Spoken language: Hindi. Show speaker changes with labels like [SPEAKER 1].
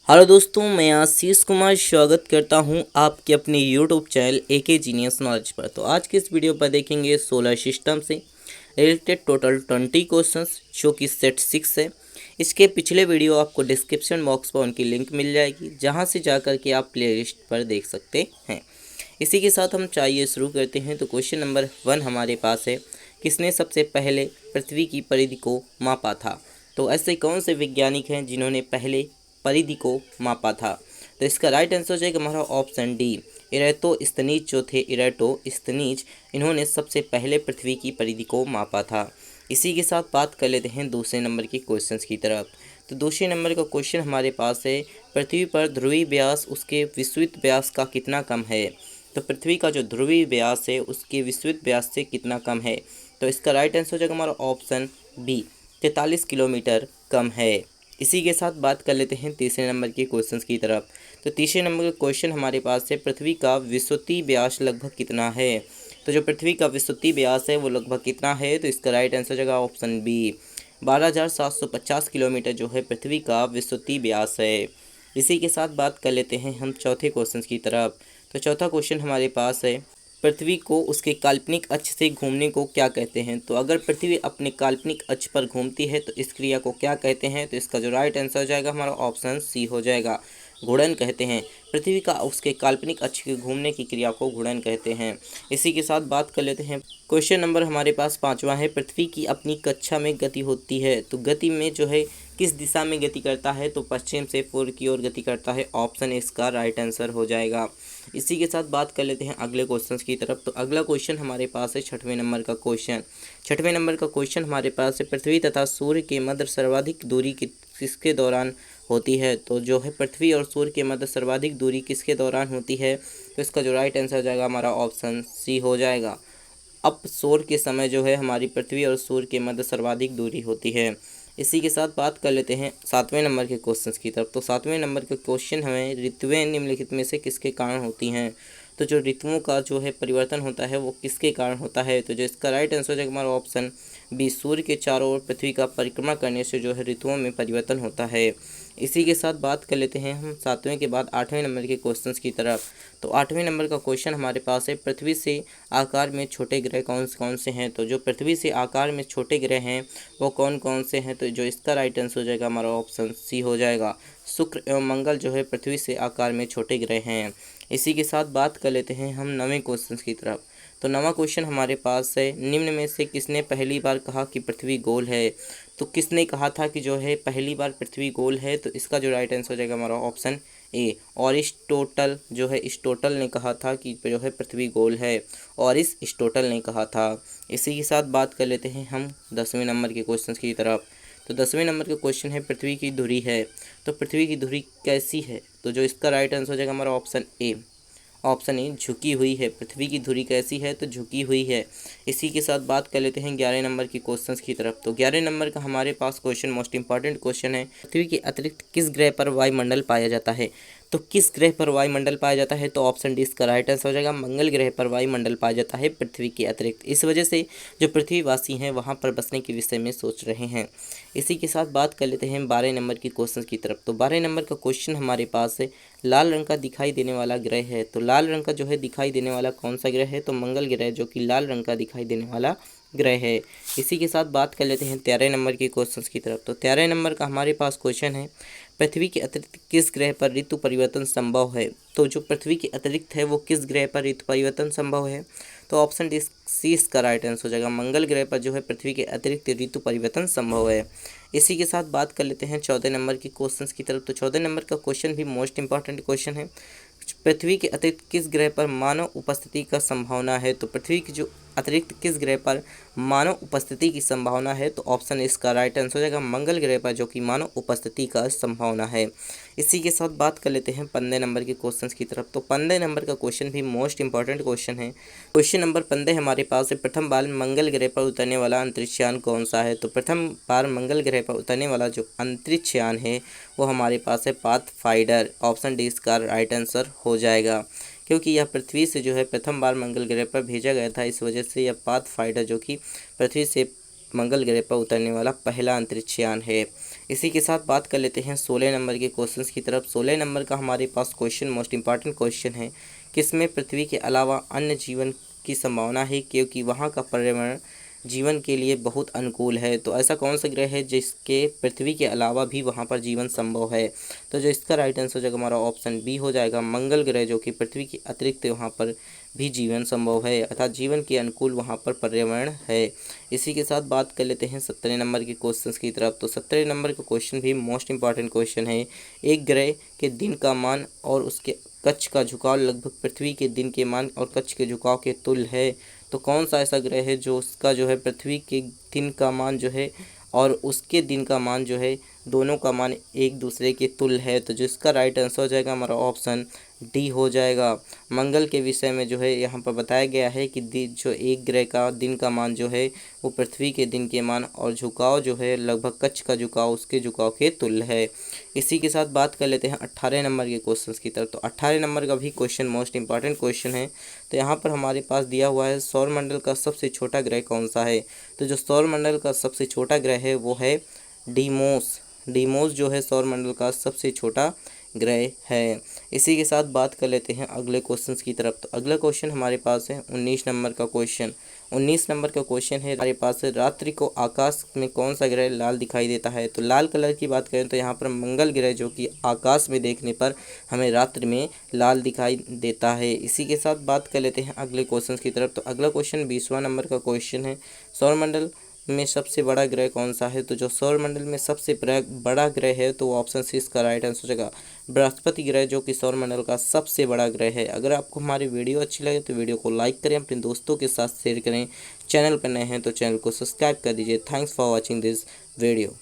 [SPEAKER 1] हेलो दोस्तों, मैं आशीष कुमार स्वागत करता हूं आपके अपने YouTube channel A K genius knowledge पर। तो आज के इस वीडियो पर देखेंगे सोलर सिस्टम से रिलेटेड टोटल 20 क्वेश्चंस जो कि सेट 6 है। इसके पिछले वीडियो आपको डिस्क्रिप्शन बॉक्स पर उनकी लिंक मिल जाएगी, जहां से जाकर के आप प्ले लिस्ट पर देख सकते हैं। इसी के साथ हम चाहिए शुरू करते हैं। तो क्वेश्चन नंबर 1 हमारे पास है, किसने सबसे पहले पृथ्वी की परिधि को मापा था? तो ऐसे कौन से वैज्ञानिक हैं जिन्होंने पहले परिधि को मापा था? तो इसका राइट आंसर हो जाएगा हमारा ऑप्शन डी, इराटोस्थनीज जो थे, इराटोस्थनीज, इन्होंने सबसे पहले पृथ्वी की परिधि को मापा था। इसी के साथ बात कर लेते हैं दूसरे नंबर के क्वेश्चंस की तरफ। तो दूसरे नंबर का क्वेश्चन हमारे पास है, पृथ्वी पर ध्रुवीय व्यास उसके विस्तृत व्यास का कितना कम है? तो पृथ्वी का जो ध्रुवीय व्यास है उसके विस्तृत व्यास से कितना कम है? तो इसका राइट आंसर हो जाएगा हमारा ऑप्शन बी, 43 किलोमीटर कम है। इसी के साथ बात कर लेते हैं तीसरे नंबर के क्वेश्चंस की तरफ। तो तीसरे नंबर का क्वेश्चन हमारे पास है, पृथ्वी का विषुवतीय व्यास लगभग कितना है? तो जो पृथ्वी का विषुवतीय व्यास है वो लगभग कितना है? तो इसका राइट आंसर हो जाएगा ऑप्शन बी, 12,750 किलोमीटर जो है पृथ्वी का विषुवतीय व्यास है। इसी के साथ बात कर लेते हैं हम चौथे क्वेश्चन की तरफ। तो चौथा क्वेश्चन हमारे पास है, पृथ्वी को उसके काल्पनिक अक्ष से घूमने को क्या कहते हैं? तो अगर पृथ्वी अपने काल्पनिक अक्ष पर घूमती है तो इस क्रिया को क्या कहते हैं? तो इसका जो राइट आंसर हो जाएगा हमारा ऑप्शन सी हो जाएगा, घूर्णन कहते हैं। पृथ्वी का उसके काल्पनिक अक्ष के घूमने की क्रिया को घूर्णन कहते हैं। इसी के साथ बात कर लेते हैं, क्वेश्चन नंबर हमारे पास 5वां है, पृथ्वी की अपनी कक्षा में गति होती है तो गति में जो है किस दिशा में गति करता है? तो पश्चिम से पूर्व की ओर गति करता है। ऑप्शन इसका राइट आंसर हो जाएगा। इसी के साथ बात कर लेते हैं अगले क्वेश्चन की तरफ। तो अगला क्वेश्चन हमारे पास है 6वें नंबर का क्वेश्चन। 6वें नंबर का क्वेश्चन हमारे पास है, पृथ्वी तथा सूर्य के मध्य सर्वाधिक दूरी किसके दौरान होती है? तो जो है पृथ्वी और सूर्य के मध्य सर्वाधिक दूरी किसके दौरान होती है? तो इसका जो राइट आंसर हो जाएगा हमारा ऑप्शन सी हो जाएगा। अपसौर के समय जो है हमारी पृथ्वी और सूर्य के मध्य सर्वाधिक दूरी होती है। इसी के साथ बात कर लेते हैं 7वें नंबर के क्वेश्चन की तरफ। तो 7वें नंबर के क्वेश्चन हमें, ऋतुएं निम्नलिखित में से किसके कारण होती हैं? तो जो ऋतुओं का जो है परिवर्तन होता है वो किसके कारण होता है? तो जो इसका राइट आंसर हो जाएगा हमारा ऑप्शन बी, सूर्य के चारों ओर पृथ्वी का परिक्रमा करने से जो है ऋतुओं में परिवर्तन होता है। इसी के साथ बात कर लेते हैं हम 7वें के बाद 8वें नंबर के क्वेश्चन की तरफ। तो 8वें नंबर का क्वेश्चन हमारे पास है, पृथ्वी से आकार में छोटे ग्रह कौन से हैं? तो जो पृथ्वी से आकार में छोटे ग्रह हैं वो कौन कौन से हैं? तो जो इसका राइट आंसर हो जाएगा हमारा ऑप्शन सी हो जाएगा, शुक्र एवं मंगल जो है पृथ्वी से आकार में छोटे ग्रह हैं। इसी के साथ बात कर लेते हैं हम 9वें क्वेश्चन की तरफ। तो 9वां क्वेश्चन हमारे पास है, निम्न में से किसने पहली बार कहा कि पृथ्वी गोल है? तो किसने कहा था कि जो है पहली बार पृथ्वी गोल है? तो इसका जो राइट आंसर हो जाएगा हमारा ऑप्शन ए, और इस टोटल जो है इस टोटल ने कहा था कि जो है पृथ्वी गोल है, और इस टोटल ने कहा था। इसी के साथ बात कर लेते हैं हम 10वें नंबर के क्वेश्चन की तरफ। तो 10वें नंबर का क्वेश्चन है, पृथ्वी की धुरी है तो पृथ्वी की धुरी कैसी है? तो जो इसका राइट आंसर हो जाएगा हमारा ऑप्शन ए, झुकी हुई है। पृथ्वी की धुरी कैसी है? तो झुकी हुई है। इसी के साथ बात कर लेते हैं 11 नंबर की क्वेश्चंस की तरफ। तो 11 नंबर का हमारे पास क्वेश्चन मोस्ट इंपॉर्टेंट क्वेश्चन है, पृथ्वी के अतिरिक्त किस ग्रह पर वायुमंडल पाया जाता है? तो किस ग्रह पर वायुमंडल पाया जाता है? तो ऑप्शन डी इसका राइट आंसर हो जाएगा, मंगल ग्रह पर वायुमंडल पाया जाता है पृथ्वी के अतिरिक्त। इस वजह से जो पृथ्वीवासी हैं वहाँ पर बसने के विषय में सोच रहे हैं। इसी के साथ बात कर लेते हैं 12 नंबर की क्वेश्चन की तरफ। तो 12 नंबर का क्वेश्चन हमारे पास है, लाल रंग का दिखाई देने वाला ग्रह है। तो लाल रंग का जो है दिखाई देने वाला कौन सा ग्रह है? तो मंगल ग्रह जो कि लाल रंग का दिखाई देने वाला ग्रह है। इसी के साथ बात कर लेते हैं 13 नंबर के क्वेश्चन की तरफ। तो 13 नंबर का हमारे पास क्वेश्चन है, पृथ्वी के अतिरिक्त किस ग्रह पर ऋतु परिवर्तन संभव है? तो जो पृथ्वी के अतिरिक्त है वो किस ग्रह पर ऋतु परिवर्तन संभव है? तो ऑप्शन डी सी इसका राइट आंसर हो जाएगा, मंगल ग्रह पर जो है पृथ्वी के अतिरिक्त ऋतु परिवर्तन संभव है। इसी के साथ बात कर लेते हैं 14 नंबर की क्वेश्चंस की तरफ। तो 14 नंबर का क्वेश्चन भी मोस्ट इंपॉर्टेंट क्वेश्चन है, पृथ्वी के अतिरिक्त किस ग्रह पर मानव उपस्थिति का संभावना है? तो पृथ्वी की जो अतिरिक्त किस ग्रह पर मानव उपस्थिति की संभावना है? तो ऑप्शन इसका राइट आंसर हो जाएगा, मंगल ग्रह पर जो कि मानव उपस्थिति का संभावना है। इसी के साथ बात कर लेते हैं 15 नंबर के क्वेश्चन की तरफ। तो 15 नंबर का क्वेश्चन भी मोस्ट इंपॉर्टेंट क्वेश्चन है। क्वेश्चन नंबर 15 हमारे पास है, प्रथम बार मंगल ग्रह पर उतरने वाला अंतरिक्षयान कौन सा है? तो प्रथम बार मंगल ग्रह पर उतरने वाला जो अंतरिक्षयान है वो हमारे पास है पाथफाइंडर। ऑप्शन डी इसका राइट आंसर हो जाएगा, क्योंकि यह पृथ्वी से जो है प्रथम बार मंगल ग्रह पर भेजा गया था। इस वजह से यह पाथफाइंडर जो कि पृथ्वी से मंगल ग्रह पर उतरने वाला पहला अंतरिक्षयान है। इसी के साथ बात कर लेते हैं 16 नंबर के क्वेश्चंस की तरफ। 16 नंबर का हमारे पास क्वेश्चन मोस्ट इंपॉर्टेंट क्वेश्चन है, किसमें पृथ्वी के अलावा अन्य जीवन की संभावना है क्योंकि वहाँ का पर्यावरण जीवन के लिए बहुत अनुकूल है। तो ऐसा कौन सा ग्रह है जिसके पृथ्वी के अलावा भी वहाँ पर जीवन संभव है? तो जो इसका राइट आंसर हो जाएगा हमारा ऑप्शन बी हो जाएगा, मंगल ग्रह, जो कि पृथ्वी के अतिरिक्त वहाँ पर भी जीवन संभव है, अर्थात जीवन के अनुकूल वहाँ पर पर्यावरण है। इसी के साथ बात कर लेते हैं 17 नंबर के क्वेश्चंस की तरफ। तो 17 नंबर का क्वेश्चन भी मोस्ट इंपॉर्टेंट क्वेश्चन है, एक ग्रह के दिन का मान और उसके कक्ष का झुकाव लगभग पृथ्वी के दिन के मान और कक्ष के झुकाव के तुल्य है। तो कौन सा ऐसा ग्रह है जो उसका जो है पृथ्वी के दिन का मान जो है और उसके दिन का मान जो है, दोनों का मान एक दूसरे के तुल्य है? तो जिसका राइट आंसर हो जाएगा हमारा ऑप्शन डी हो जाएगा। मंगल के विषय में जो है यहाँ पर बताया गया है कि जो एक ग्रह का दिन का मान जो है वो पृथ्वी के दिन के मान और झुकाव जो है लगभग कक्ष का झुकाव उसके झुकाव के तुल्य है। इसी के साथ बात कर लेते हैं 18 नंबर के क्वेश्चंस की तरफ। तो 18 नंबर का भी क्वेश्चन मोस्ट इंपॉर्टेंट क्वेश्चन है। तो यहाँ पर हमारे पास दिया हुआ है, सौरमंडल का सबसे छोटा ग्रह कौन सा है? तो जो सौरमंडल का सबसे छोटा ग्रह है वो है डीमोस। डीमोस जो है सौरमंडल का सबसे छोटा ग्रह है। इसी के साथ बात कर लेते हैं अगले क्वेश्चंस की तरफ। तो अगला क्वेश्चन हमारे पास है 19 नंबर का क्वेश्चन। 19 नंबर का क्वेश्चन है हमारे पास है, रात्रि को आकाश में कौन सा ग्रह लाल दिखाई देता है? तो लाल कलर की बात करें तो यहाँ पर मंगल ग्रह, जो कि आकाश में देखने पर हमें रात्रि में लाल दिखाई देता है। इसी के साथ बात कर लेते हैं अगले क्वेश्चन की तरफ। तो अगला क्वेश्चन 20वां नंबर का क्वेश्चन है, सौरमंडल में सबसे बड़ा ग्रह कौन सा है? तो जो सौरमंडल में सबसे बड़ा ग्रह है तो वो ऑप्शन सी इसका राइट आंसर हो जाएगा, बृहस्पति ग्रह, जो कि सौरमंडल का सबसे बड़ा ग्रह है। अगर आपको हमारी वीडियो अच्छी लगे तो वीडियो को लाइक करें, अपने दोस्तों के साथ शेयर करें, चैनल पर नए हैं तो चैनल को सब्सक्राइब कर दीजिए। Thanks for watching this video.